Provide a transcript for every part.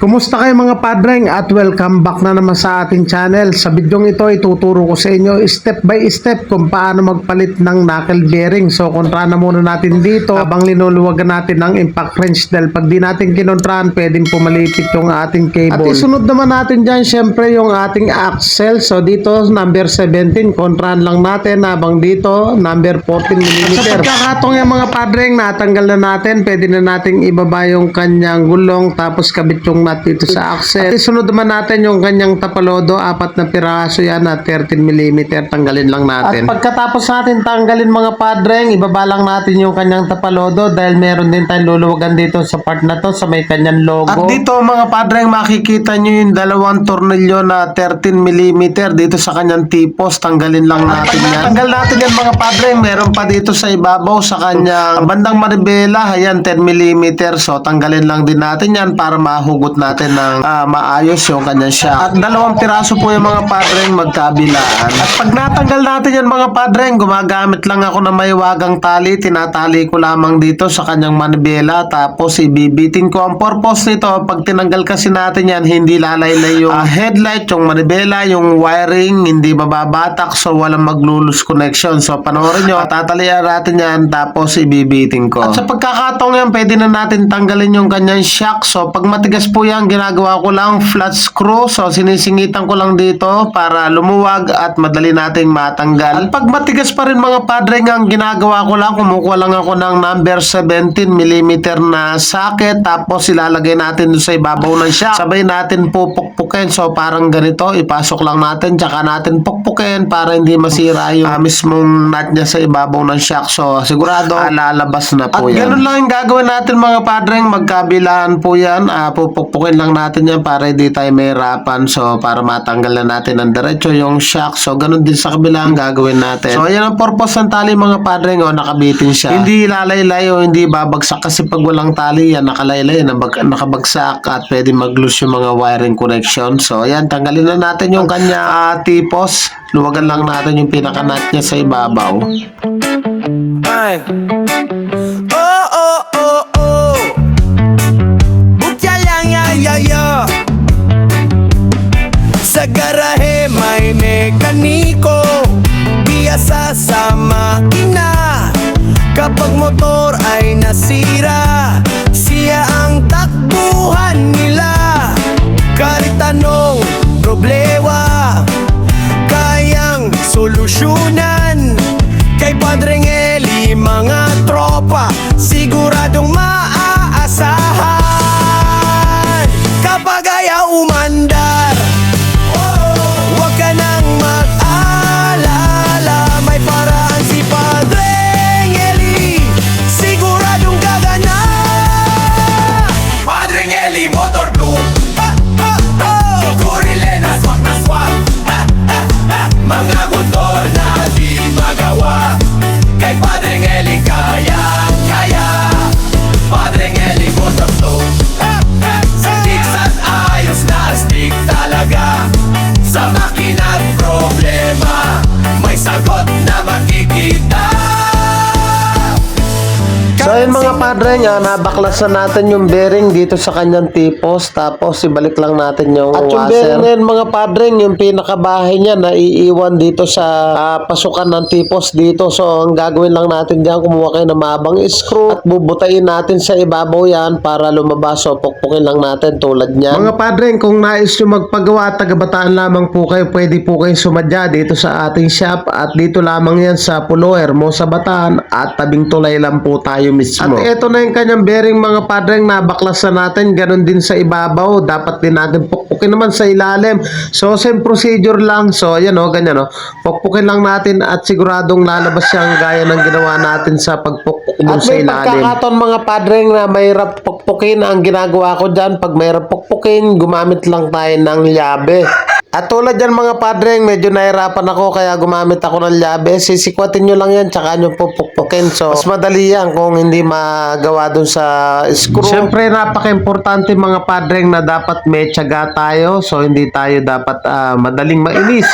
Kumusta kayo mga padreng at welcome back na naman sa ating channel. Sa bidyong ito ituturo ko sa inyo step by step kung paano magpalit ng knuckle bearing. So kontra na muna natin dito habang linuluwagan natin ng impact wrench dahil pag di natin kinontrahan pwedeng pumalipit yung ating cable. At isunod naman natin dyan syempre yung ating axle. So dito number 17 kontrahan lang natin habang dito number 14mm. At sa pagkakatong yung mga padreng natanggal na natin, pwede na nating ibaba yung kanyang gulong tapos kabit yung dito sa axle. At isunod naman natin yung kanyang tapalodo, 4 na piraso yan at 13mm, tanggalin lang natin. At pagkatapos natin tanggalin mga padreng, ibaba lang natin yung kanyang tapalodo dahil meron din tayong luluwagan dito sa part na to sa may kanyang logo. At dito mga padreng makikita nyo yung dalawang tornilyo na 13mm dito sa kanyang tipos, tanggalin lang natin yan. Tanggal natin yan mga padreng, meron pa dito sa ibabaw sa kanyang bandang manibela, ayan 10mm, so tanggalin lang din natin yan para mahugot natin ng maayos yung kanyang shock. At 2 piraso po yung mga padreng magkabilaan. At pag natanggal natin yan mga padreng, gumagamit lang ako ng maywagang tali. Tinatali ko lamang dito sa kanyang manibela tapos ibibitin ko. Ang purpose nito, pag tinanggal kasi natin yan, hindi lalaylay yung headlight, yung manibela, yung wiring, hindi mababatak so walang maglulus connection. So panoorin nyo, tatalian natin yan tapos ibibitin ko. At sa pagkakataong yan, pwede na natin tanggalin yung kanyang shock. So pag matigas po yan, ginagawa ko lang flat screw. So sinisingitan ko lang dito para lumuwag at madali nating matanggal. At pag matigas pa rin mga padreng, ang ginagawa ko lang, kumukuha lang ako ng number 17mm na socket tapos ilalagay natin doon sa ibabaw ng shock. Sabay natin pupukpukin. So parang ganito, ipasok lang natin tsaka natin pukpukin para hindi masira yung mismong nut niya sa ibabaw ng shock. So sigurado lalabas na po yan. At ganun lang yung gagawin natin mga padreng, magkabilaan po yan. Pupukpukin lang natin yan para hindi tayo mahirapan. So para matanggal na natin ng diretso yung shock. So ganun din sa kabila ang gagawin natin. So yan ang purpose ng tali mga padreng, nakabitin siya. Hindi lalaylay o hindi babagsak kasi pag walang tali yan nakalaylay, nakabagsak at pwede mag-loose yung mga wiring connection. So ayan, tanggalin na natin yung kanya tipos. Luwagan lang natin yung pinaka-nut niya sa ibabaw. Ay. Oh, oh, oh, oh. Bukya lang, ya. Sa garahe may mekaniko, biyasa sa makina. Kapag motor ay nasira, siya ang takbuhan nila. Kahit anong problema, kayang solusyonan. Kay Padreng Eli, mga tropa, siguradong maaasahan. Kapag ayaw umandar, huwag ka nang mag-alala. May paraan si Padreng Eli, siguradong gagana. Padreng Eli Motor Bloom, Gorilena swak na swak, mga motor na di magawa. Kay Padreng Eli kaya Padreng Eli Motor Bloom, stick at ayos na stick talaga. Sa makina at problema, may sagot na makikita. So yun mga padreng, nabaklasan natin yung bearing dito sa kanyang tipos tapos ibalik lang natin yung washer. At yung bearing na yun mga padreng, yung pinakabahay niya naiiwan dito sa pasukan ng tipos dito. So ang gagawin lang natin dyan, kumuha kayo ng mahabang screw at bubutain natin sa ibabaw yan para lumabas. So pukpukin lang natin tulad niyan. Mga padreng, kung nais nyo magpagawa, taga-Bataan lamang po kayo, pwede po kayong sumadya dito sa ating shop at dito lamang yan sa Pulo, Hermosa, Bataan at tabing tulay lang po tayo mismo. At ito na yung kanyang bearing mga padreng, nabaklasan natin, ganun din sa ibabaw, dapat din natin pukpukin naman sa ilalim. So same procedure lang. So ayan ganyan pukpukin lang natin at siguradong lalabas siyang gaya ng ginawa natin sa pagpukpuk dun sa ilalim. At may pagkakataon mga padreng na mahirap pukpukin, ang ginagawa ko dyan, pag mahirap pukpukin, gumamit lang tayo ng llabe. At tulad yan mga padreng, medyo nahirapan ako kaya gumamit ako ng llabe. Sisikwatin nyo lang yan tsaka nyo pupukpukin. So mas madali yan kung hindi magawa dun sa screw. Siyempre napaka-importante mga padreng na dapat may tiyaga tayo. So hindi tayo dapat madaling mainis.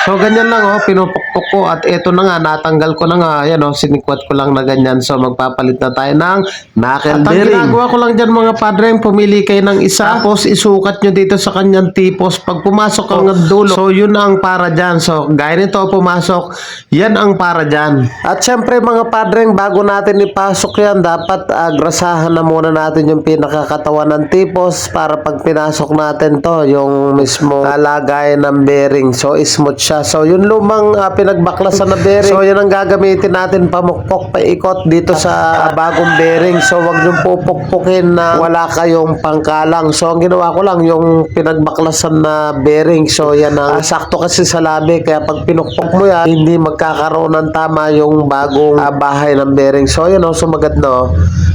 So ganyan lang oh, pinupukpok ko at eto na nga, natanggal ko na nga, ayan oh, sinikwat ko lang na ganyan. So magpapalit na tayo ng knuckle bearing. Ang ginagawa ko lang dyan mga padre, pumili kayo ng isa, tapos isukat nyo dito sa kanyang tipos. Pag pumasok ang dulo, so yun ang para dyan. So gaya nito, pumasok, yan ang para dyan. At syempre mga padre, bago natin ipasok yan, dapat grasahan na muna natin yung pinakakatawan ng tipos para pag pinasok natin to, yung mismo lagayan ng bearing. So smooth siya. So yung lumang pinagbaklasan na bearing, so yan ang gagamitin natin pamukpok paikot dito sa bagong bearing. So wag yung pupukpukin na wala kayong pangkalang. So ang ginawa ko lang yung pinagbaklasan na bearing. So yan ang sakto kasi sa labi, kaya pag pinukpok mo yan, hindi magkakaroon ng tama yung bagong bahay ng bearing. So yan oh, sumagad na oh.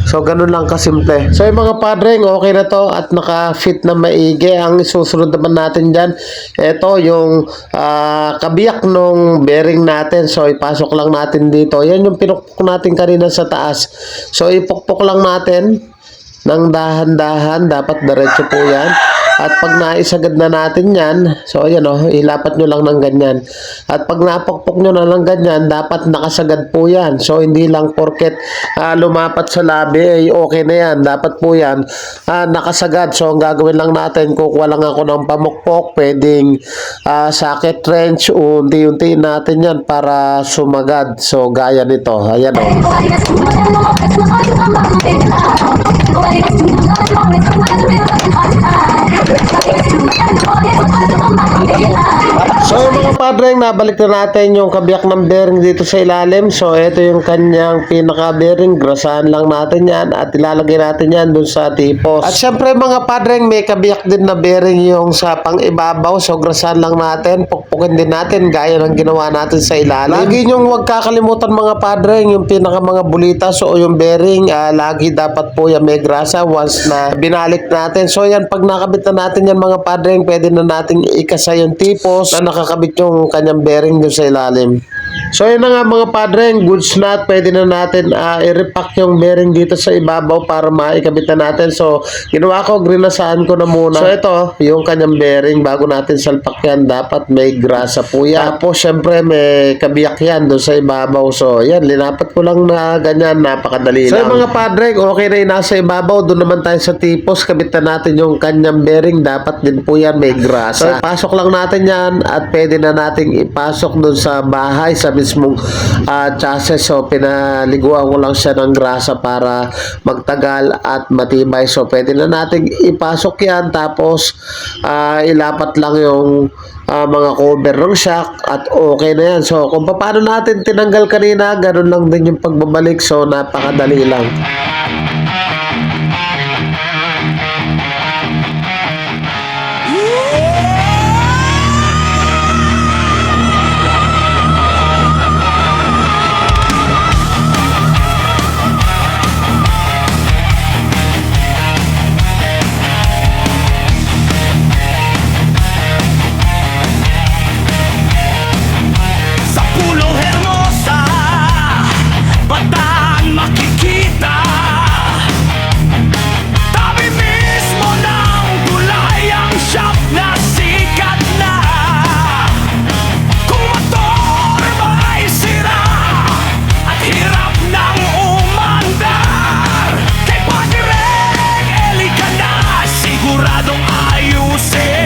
So ganun lang kasimple. So yung mga padre, okay na to at naka-fit na maigi. Ang isusunod naman natin dyan, ito yung kabiyak nung bearing natin. So ipasok lang natin dito. Yan yung pinukpok natin kanina sa taas. So ipukpok lang natin ng dahan-dahan. Dapat diretso po yan. At pag naisagad na natin yan, so ayan o, ilapat nyo lang ng ganyan. At pag napukpok nyo na ng ganyan, dapat nakasagad po yan. So hindi lang porket lumapat sa labi, ay okay na yan. Dapat po yan nakasagad. So ang gagawin lang natin, kukuha lang ako ng pamukpok, pwedeng socket wrench, unti-unti natin yan para sumagad. So gaya nito, ayan o. So yung mga padre, nabalik na natin yung kabiyak ng bearing dito sa ilalim. So ito yung kanyang pinaka bearing, grasahan lang natin yan at ilalagay natin yan dun sa tipos. At syempre mga padre, may kabiyak din na bearing yung sa pang ibabaw. So grasahan lang natin, pukpukin din natin gaya ng ginawa natin sa ilalim. Lagi nyong huwag kakalimutan mga padre, yung pinaka mga bulitas o yung bearing, lagi dapat po yan may grasa once na binalik natin. So yan, pag nakabit na natin yan mga padre, pwede na natin ikasa yung tipos na nakakabit yung kanyang bearing dun sa ilalim. So yun na nga mga padre, goods na at pwede na natin i-repack yung bearing dito sa ibabaw para maikabit na natin. So ginawa ko, grinasaan ko na muna. So ito, yung kanyang bearing, bago natin salpak yan, dapat may grasa po yan. Tapos syempre may kabiyak yan doon sa ibabaw. So yan, linapat ko lang na ganyan, napakadali lang. So yung mga padre, okay na yung nasa ibabaw. Doon naman tayo sa tipos, kabit na natin yung kanyang bearing, dapat din po yan may grasa. So pasok lang natin yan at pwede na nating ipasok doon sa bahay, sa mismong chassis. So pinaliguan ko lang siya ng grasa para magtagal at matibay. So pwede na nating ipasok yan, tapos ilapat lang yung mga cover ng shock at okay na yan. So kung paano natin tinanggal kanina, ganun lang din yung pagbabalik. So napakadali lang. Sa Pulong Hermosa, Bataan makikita. Tabi mismo ng tulay ang shop na sikat na. Kung motor ba ay sira at hirap ng umandar, kay Padre Eli ka na, siguradong ayusin.